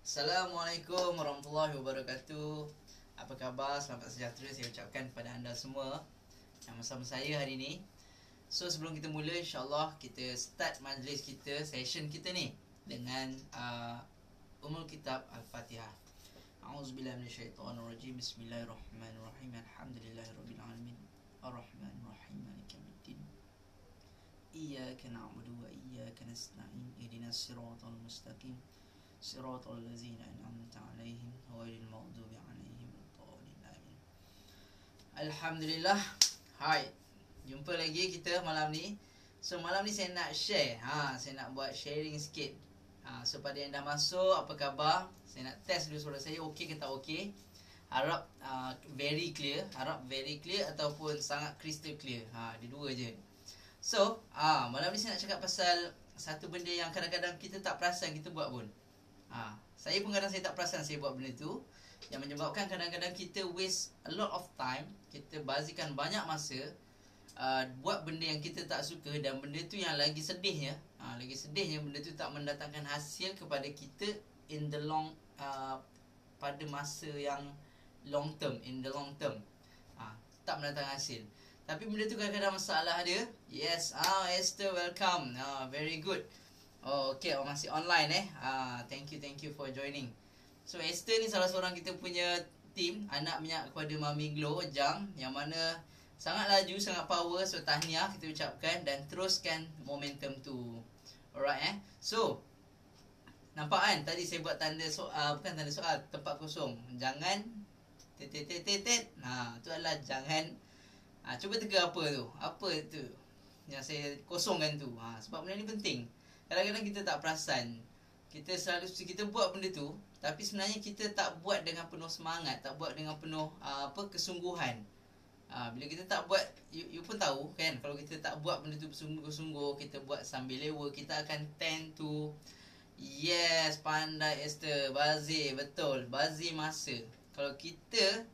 Assalamualaikum warahmatullahi wabarakatuh. Apa khabar? Selamat sejahtera saya ucapkan kepada anda semua yang bersama saya hari ini. So sebelum kita mula, insyaAllah kita start majlis kita, session kita ni dengan Ummul Kitab Al-Fatihah. A'udzubillahi minasyaitonirrajim. Bismillahirrahmanirrahim. Alhamdulillahirabbil Ar-Rahmanirrahim. Maliki yaumiddin. Iyyaka na'budu wa iyyaka nasta'in. Ihdinas siratal mustaqim. Siratal ladzina an'amta 'alaihim ghairil maghdubi 'alaihim waladdallin. Amin. Alhamdulillah. Hai. Jumpa lagi kita malam ni. So malam ni saya nak share. Saya nak buat sharing sikit. So pada yang dah masuk, apa khabar? Saya nak test dulu suara saya okey ke tak okey. Harap very clear, ataupun sangat crystal clear. Ada dua je. So, malam ni saya nak cakap pasal satu benda yang kadang-kadang kita tak perasan kita buat pun. Saya pun kadang saya tak perasan saya buat benda tu, yang menyebabkan kadang-kadang kita waste a lot of time. Kita bazikan banyak masa buat benda yang kita tak suka, dan benda tu yang lagi sedihnya, benda tu tak mendatangkan hasil kepada kita in the long pada masa yang long term, tak mendatangkan hasil. Tapi benda tu kadang-kadang masalah dia. Yes, Esther, welcome. Very good. Okay, masih online thank you for joining. So Esther ni salah seorang kita punya team, anak minyak kepada Mami Glow Jang, yang mana sangat laju, sangat power. So tahniah kita ucapkan, dan teruskan momentum tu. Alright So nampak kan tadi saya buat tanda soal, bukan tanda soal, tempat kosong. Jangan tu adalah jangan. Cuba teka apa tu. Apa tu yang saya kosongkan tu. Sebab benda ni penting. Kadang-kadang kita tak perasan. Kita buat benda tu, tapi sebenarnya kita tak buat dengan penuh semangat, tak buat dengan penuh kesungguhan. Bila kita tak buat, you pun tahu kan, kalau kita tak buat benda tu bersungguh-sungguh, kita buat sambil lewa, kita akan tend to, yes, pandai Esther, bazir, betul, bazir masa. Kalau kita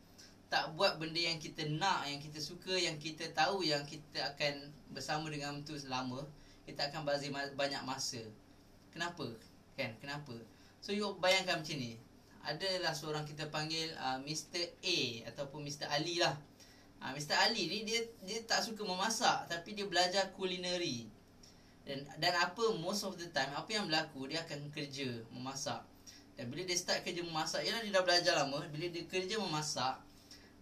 tak buat benda yang kita nak, yang kita suka, yang kita tahu yang kita akan bersama dengan tu selama, kita akan bazir banyak masa. Kenapa? Kenapa? So you bayangkan macam ni. Adalah seorang kita panggil Mr. A ataupun Mr. Ali lah. Mr. Ali ni dia tak suka memasak, tapi dia belajar kulineri. Dan apa most of the time, apa yang berlaku, dia akan kerja memasak. Dan bila dia start kerja memasak, ialah dia dah belajar lama. Bila dia kerja memasak,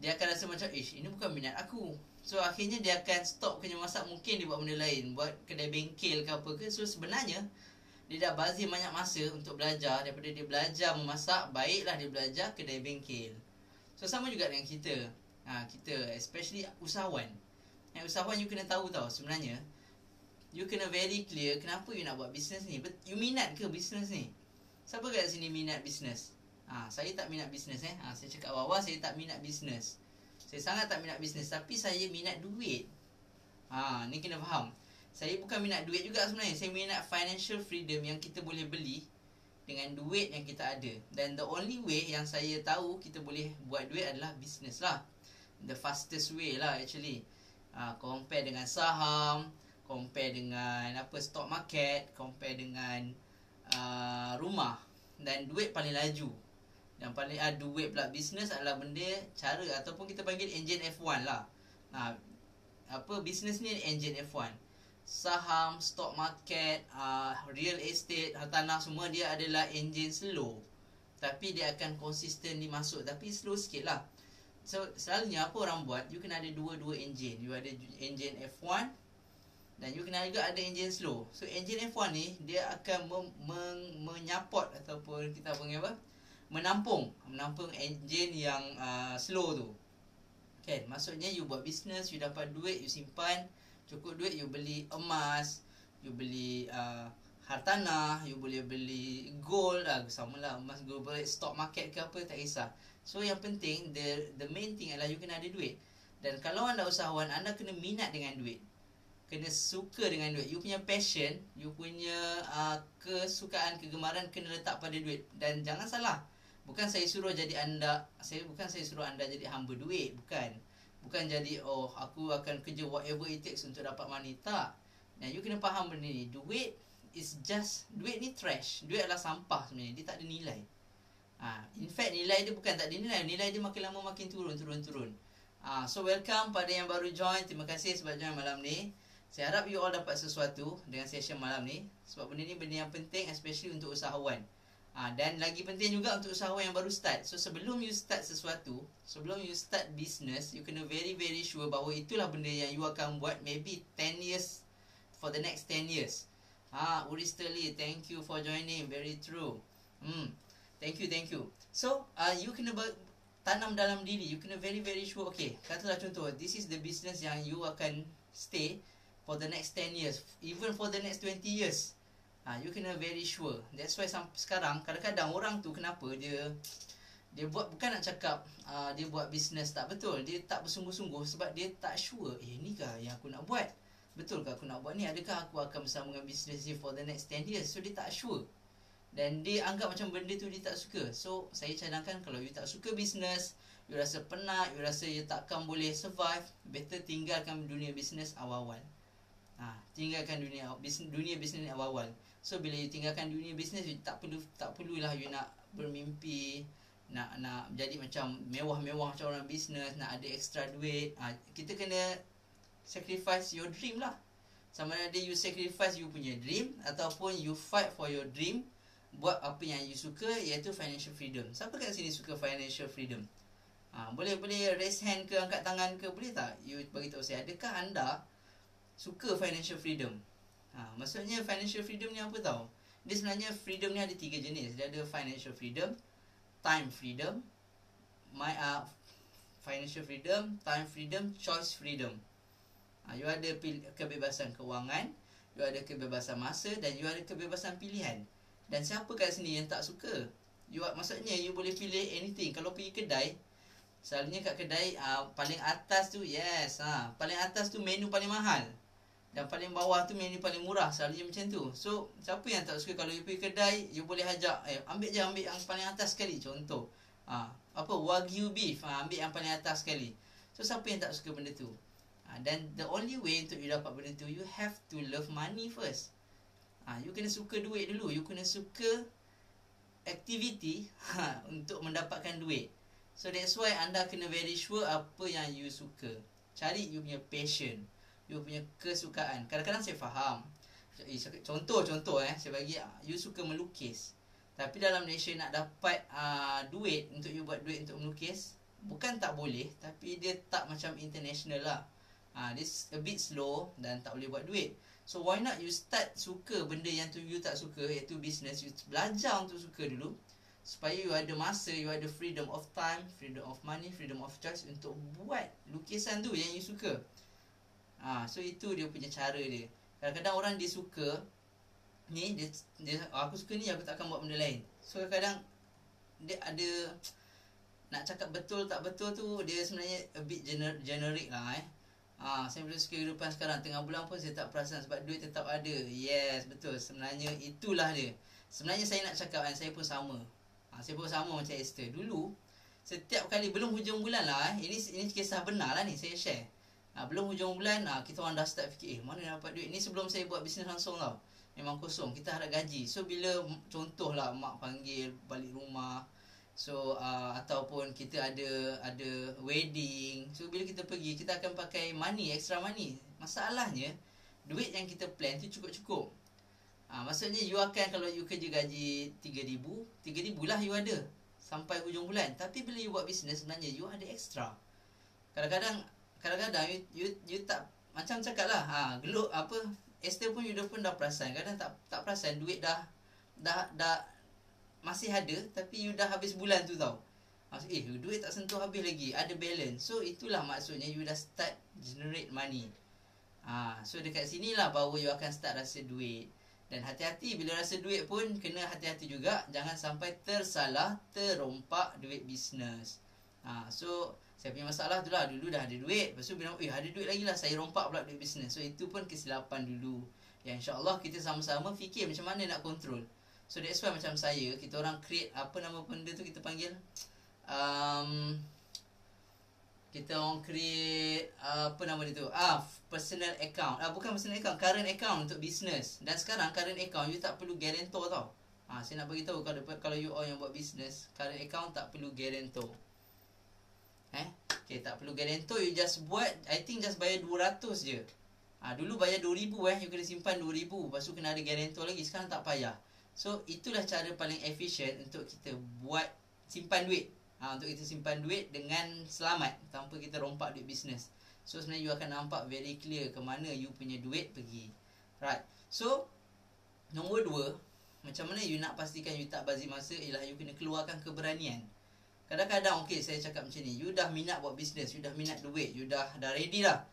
dia akan rasa macam, ini bukan minat aku. So akhirnya dia akan stop kerja masak. Mungkin dia buat benda lain, buat kedai bengkel ke apa ke. So sebenarnya dia dah bazir banyak masa untuk belajar. Daripada dia belajar memasak, baiklah dia belajar kedai bengkel. So sama juga dengan kita. Kita especially usahawan. Usahawan you kena tahu tau, sebenarnya you kena very clear kenapa you nak buat bisnes ni. You minat ke bisnes ni? Siapa kat sini minat bisnes? Saya tak minat bisnes saya cakap awal, saya tak minat bisnes. Saya sangat tak minat bisnes, tapi saya minat duit. Ni kena faham. Saya bukan minat duit juga sebenarnya. Saya minat financial freedom yang kita boleh beli dengan duit yang kita ada. Dan the only way yang saya tahu kita boleh buat duit adalah bisnes lah. The fastest way lah actually. Compare dengan saham, compare dengan stock market, compare dengan rumah. Dan duit paling laju. Yang paling duit pula bisnes adalah benda, cara, ataupun kita panggil engine F1 lah. Bisnes ni engine F1. Saham, stock market, real estate, hartanah, semua dia adalah engine slow. Tapi dia akan consistently masuk, tapi slow sikit lah. So selalunya apa orang buat, you kena ada dua engine. You ada engine F1 dan you kena juga ada engine slow. So engine F1 ni dia akan menyapot ataupun kita panggil apa, menampung engine yang slow tu. Maksudnya you buat bisnes, you dapat duit, you simpan cukup duit, you beli emas, you beli hartanah, you boleh beli gold, samalah emas, gold, stock market ke apa, tak kisah. So yang penting, the main thing adalah you kena ada duit. Dan kalau anda usahawan, anda kena minat dengan duit, kena suka dengan duit. You punya passion, you punya kesukaan, kegemaran kena letak pada duit. Dan jangan salah, bukan saya suruh anda jadi hamba duit, bukan jadi aku akan kerja whatever it takes untuk dapat money, tak. Dan you kena faham benda ni, duit ni trash. Duit adalah sampah sebenarnya, dia tak ada nilai. In fact nilai dia bukan tak ada nilai dia makin lama makin turun. So welcome pada yang baru join. Terima kasih sebab join malam ni. Saya harap you all dapat sesuatu dengan session malam ni. Sebab benda ni benda yang penting, especially untuk usahawan. Dan lagi penting juga untuk usahawan yang baru start. So sebelum you start sesuatu, sebelum you start business, you kena very sure bahawa itulah benda yang you akan buat maybe 10 years, for the next 10 years. Uri Sterling, thank you for joining. Very true. Thank you. So, you kena tanam dalam diri. You kena very sure. Okay, katalah contoh, this is the business yang you akan stay for the next 10 years. Even for the next 20 years. You kena very sure. That's why sekarang, kadang-kadang orang tu kenapa dia buat, bukan nak cakap dia buat business tak betul. Dia tak bersungguh-sungguh sebab dia tak sure. Ni kah yang aku nak buat? Betul ke aku nak buat ni? Adakah aku akan bersama dengan business ni for the next 10 years? So, dia tak sure. Dan dia anggap macam benda tu dia tak suka. So, saya cadangkan kalau you tak suka business, you rasa penat, you rasa you takkan boleh survive, better tinggalkan dunia business awal-awal. Tinggalkan dunia business ni awal-awal. So, bila you tinggalkan dunia business, you tak perlulah you nak bermimpi, nak jadi macam mewah-mewah macam orang business, nak ada extra duit. Kita kena sacrifice your dream lah. Sama ada you sacrifice you punya dream ataupun you fight for your dream, buat apa yang you suka, iaitu financial freedom. Siapa kat sini suka financial freedom? Boleh raise hand ke, angkat tangan ke, boleh tak? You bagi tahu saya, adakah anda suka financial freedom? Maksudnya financial freedom ni apa tahu? Dia sebenarnya freedom ni ada 3 jenis. Dia ada financial freedom, time freedom, financial freedom, time freedom, choice freedom. You ada kebebasan kewangan, you ada kebebasan masa, dan you ada kebebasan pilihan. Dan siapa kat sini yang tak suka? Maksudnya you boleh pilih anything. Kalau pergi kedai, selalunya kat kedai paling atas tu, paling atas tu menu paling mahal, dan paling bawah tu menu paling murah. Selalunya macam tu. So siapa yang tak suka? Kalau you pergi kedai, you boleh ajak, ambil yang paling atas sekali. Contoh Wagyu beef, ambil yang paling atas sekali. So siapa yang tak suka benda tu? Dan the only way untuk you dapat benda tu, you have to love money first. You kena suka duit dulu. You kena suka activity untuk mendapatkan duit. So that's why anda kena very sure apa yang you suka. Cari you punya passion, you punya kesukaan. Kadang-kadang saya faham, contoh saya bagi, you suka melukis, tapi dalam Malaysia nak dapat duit untuk you buat duit untuk melukis, bukan tak boleh, tapi dia tak macam international lah. This a bit slow dan tak boleh buat duit. So why not you start suka benda yang tu you tak suka, iaitu business. You belajar untuk suka dulu, supaya you ada masa, you ada freedom of time, freedom of money, freedom of choice untuk buat lukisan tu yang you suka. So itu dia punya cara dia. Kadang-kadang orang dia suka ni, dia aku suka ni, aku tak akan buat benda lain. So kadang-kadang dia ada, nak cakap betul tak betul tu, dia sebenarnya a bit generic lah. Saya boleh suka kehidupan sekarang, tengah bulan pun saya tak perasan sebab duit tetap ada. Yes, betul. Sebenarnya itulah dia. Sebenarnya saya nak cakap saya pun sama. Saya pun sama macam Esther. Dulu, setiap kali belum hujung bulan lah, ini kisah benar lah ni, saya share. Belum hujung bulan, kita orang dah start fikir, mana nak dapat duit. Ni sebelum saya buat bisnes langsung tau. Memang kosong, kita harap gaji. So bila contohlah mak panggil balik rumah, so ataupun kita ada wedding, so bila kita pergi, kita akan pakai money, extra money. Masalahnya duit yang kita plan tu cukup-cukup. Maksudnya you akan, kalau you kerja gaji 3,000 lah you ada sampai hujung bulan. Tapi bila you buat bisnes, sebenarnya you ada extra. Kadang-kadang you tak, macam cakap lah, geluk apa, Esther pun you pun dah perasan. Kadang tak perasan duit dah masih ada, tapi you dah habis bulan tu tau. Duit tak sentuh habis lagi, ada balance. So itulah maksudnya you dah start generate money. So dekat sinilah baru you akan start rasa duit. Dan hati-hati bila rasa duit pun, kena hati-hati juga, jangan sampai terrompak duit bisnes. So saya punya masalah tu lah, dulu dah ada duit, lepas tu bila ada duit lagi lah, saya rompak pula duit bisnes. So itu pun kesilapan dulu, yang insyaAllah kita sama-sama fikir macam mana nak control. So that's why macam saya, kita orang create, apa nama benda tu kita panggil, kita orang create, apa nama dia tu, personal account, bukan personal account, current account untuk business. Dan sekarang current account you tak perlu guarantor tau. Saya nak bagi tahu kalau you all yang buat business, current account tak perlu guarantor. Okay, tak perlu guarantor, you just buat, I think just bayar 200 je. Dulu bayar 2,000 you kena simpan 2,000, lepas tu kena ada guarantor lagi. Sekarang tak payah. So itulah cara paling efisien untuk kita buat simpan duit. Untuk kita simpan duit dengan selamat, tanpa kita rompak duit bisnes. So sebenarnya you akan nampak very clear ke mana you punya duit pergi. Right. So nombor 2, macam mana you nak pastikan you tak bazir masa, ialah you kena keluarkan keberanian. Kadang-kadang saya cakap macam ni, you dah minat buat bisnes, you dah minat duit, you dah ready lah,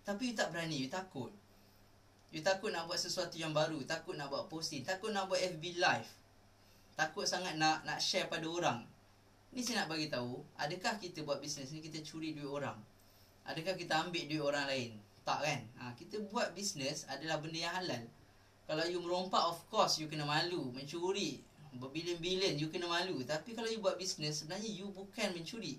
tapi you tak berani, you takut. You takut nak buat sesuatu yang baru, takut nak buat posting, takut nak buat FB live, takut sangat nak share pada orang. Ni saya nak bagi tahu, adakah kita buat bisnes ni kita curi duit orang? Adakah kita ambil duit orang lain? Tak kan? Kita buat bisnes adalah benda yang halal. Kalau you merompak, of course you kena malu. Mencuri berbilion-bilion, you kena malu. Tapi kalau you buat bisnes, sebenarnya you bukan mencuri.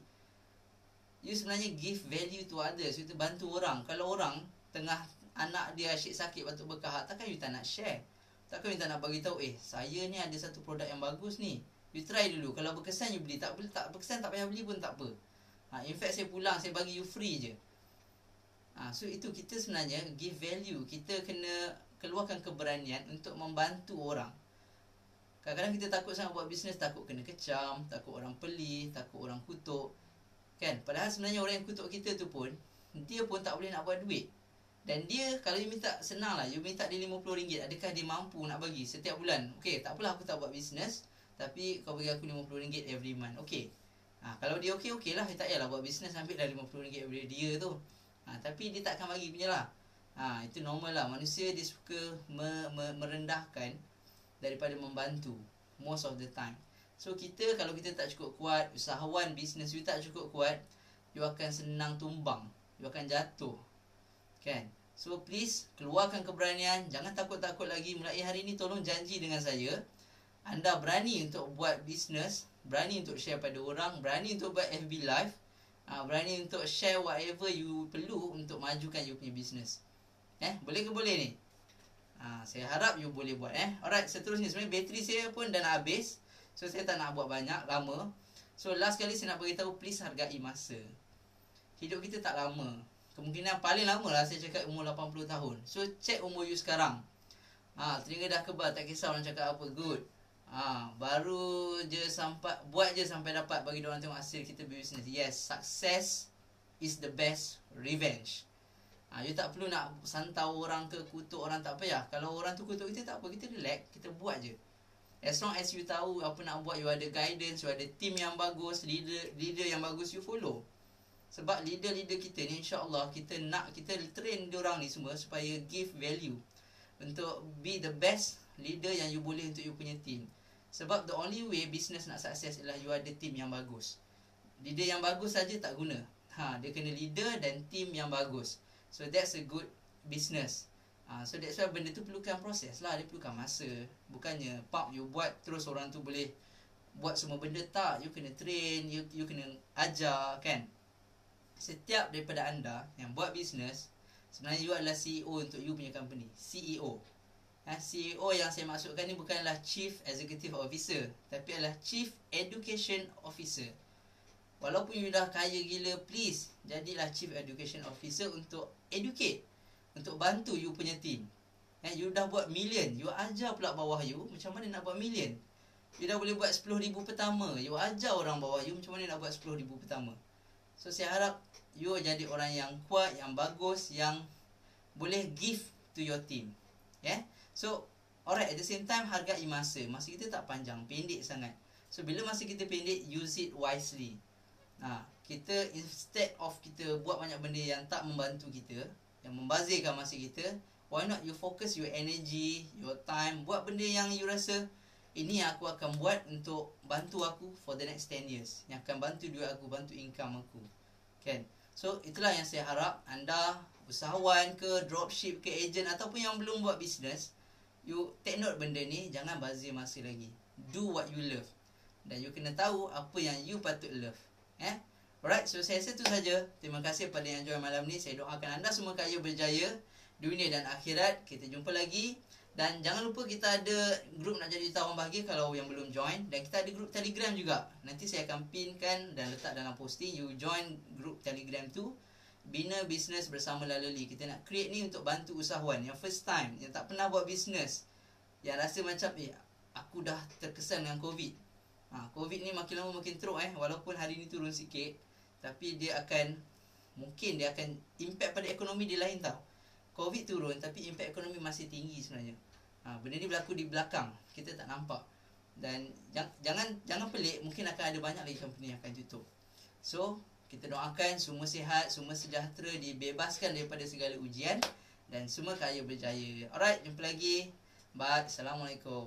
You sebenarnya give value to others. You bantu orang. Kalau orang tengah anak dia asyik sakit batuk berkahak, takkan you tak nak share? Takkan you tak nak bagi tahu, saya ni ada satu produk yang bagus ni, you try dulu. Kalau berkesan you beli, tak berkesan tak payah beli pun tak apa. In fact saya pulang, saya bagi you free je. So itu kita sebenarnya give value. Kita kena keluarkan keberanian untuk membantu orang. Kadang-kadang kita takut sangat buat bisnes, takut kena kecam, takut orang peli, takut orang kutuk, kan? Padahal sebenarnya orang yang kutuk kita tu pun, dia pun tak boleh nak buat duit. Dan dia, kalau you minta, senang lah, you minta dia RM50, adakah dia mampu nak bagi setiap bulan? Okay, tak apalah aku tak buat bisnes, tapi kau bagi aku RM50 every month. Okay. Kalau dia okay lah, tak payahlah buat bisnes, ambil dah RM50 every dia tu. Tapi dia tak akan bagi punya lah. Itu normal lah. Manusia dia suka merendahkan daripada membantu most of the time. So kita, kalau kita tak cukup kuat, usahawan bisnes you tak cukup kuat, you akan senang tumbang, you akan jatuh, kan? So please, keluarkan keberanian. Jangan takut-takut lagi. Mulai hari ni tolong janji dengan saya, anda berani untuk buat bisnes, berani untuk share pada orang, berani untuk buat FB live, berani untuk share whatever you perlu untuk majukan you punya bisnes. Boleh ke boleh ni? Saya harap you boleh buat. Alright, seterusnya sebenarnya bateri saya pun dah nak habis, so saya tak nak buat banyak lama. So last kali saya nak beritahu, please hargai masa. Hidup kita tak lama. Kemungkinan paling lama lah saya cakap umur 80 tahun. So check umur you sekarang. Telinga dah kebal, tak kisah orang cakap apa, good. Baru je sampai, buat je sampai dapat bagi diorang tengok hasil kita berbisnes. Yes, success is the best revenge. You tak perlu nak santau orang ke kutuk orang, tak payah. Kalau orang tu kutuk kita, tak apa, kita relax, kita buat je. As long as you tahu apa nak buat, you ada guidance, you ada team yang bagus, leader yang bagus, you follow. Sebab leader-leader kita ni, insyaAllah kita train diorang ni semua supaya give value, untuk be the best leader yang you boleh untuk you punya team. Sebab the only way business nak sukses ialah you ada team yang bagus. Leader yang bagus saja tak guna. Dia kena leader dan team yang bagus. So that's a good business. So that's why benda tu perlukan proses lah. Dia perlukan masa. Bukannya you buat terus orang tu boleh buat semua benda. Tak, you kena train, you kena ajar, kan? Setiap daripada anda yang buat business, sebenarnya you adalah CEO untuk you punya company. CEO. CEO yang saya maksudkan ni bukanlah Chief Executive Officer, tapi adalah Chief Education Officer. Walaupun you dah kaya gila, please jadilah Chief Education Officer untuk educate, untuk bantu you punya team. You dah buat million, you ajar pula bawah you macam mana nak buat million. You dah boleh buat 10,000 pertama, you ajar orang bawah you macam mana nak buat 10,000 pertama. So saya harap you jadi orang yang kuat, yang bagus, yang boleh give to your team. So alright, at the same time, hargai masa. Masa kita tak panjang, pendek sangat. So bila masa kita pendek, use it wisely. Kita instead of kita buat banyak benda yang tak membantu kita, yang membazirkan masa kita, why not you focus your energy, your time, buat benda yang you rasa, ini aku akan buat untuk bantu aku for the next 10 years, yang akan bantu duit aku, bantu income aku, kan? So itulah yang saya harap anda, usahawan ke, dropship ke, agent ataupun yang belum buat business, you take note benda ni. Jangan bazir masa lagi. Do what you love, dan you kena tahu apa yang you patut love. Alright, so saya rasa itu saja. Terima kasih pada yang join malam ni. Saya doakan anda semua kaya berjaya dunia dan akhirat. Kita jumpa lagi Dan jangan lupa kita ada grup Nak Jadi Jutawan Bahagia kalau yang belum join. Dan kita ada grup Telegram juga. Nanti saya akan pinkan dan letak dalam posting. You join grup Telegram tu, Bina Bisnes Bersama Laloli. Kita nak create ni untuk bantu usahawan yang first time, yang tak pernah buat bisnes, yang rasa macam aku dah terkesan dengan COVID. COVID ni makin lama makin teruk walaupun hari ni turun sikit, tapi mungkin dia akan impact pada ekonomi dia lain tau. COVID turun tapi impact ekonomi masih tinggi sebenarnya. Benda ni berlaku di belakang, kita tak nampak. Dan jangan pelik, mungkin akan ada banyak lagi company yang akan tutup. So kita doakan semua sihat, semua sejahtera, dibebaskan daripada segala ujian, dan semua kaya berjaya. Alright, jumpa lagi. Bye. Assalamualaikum.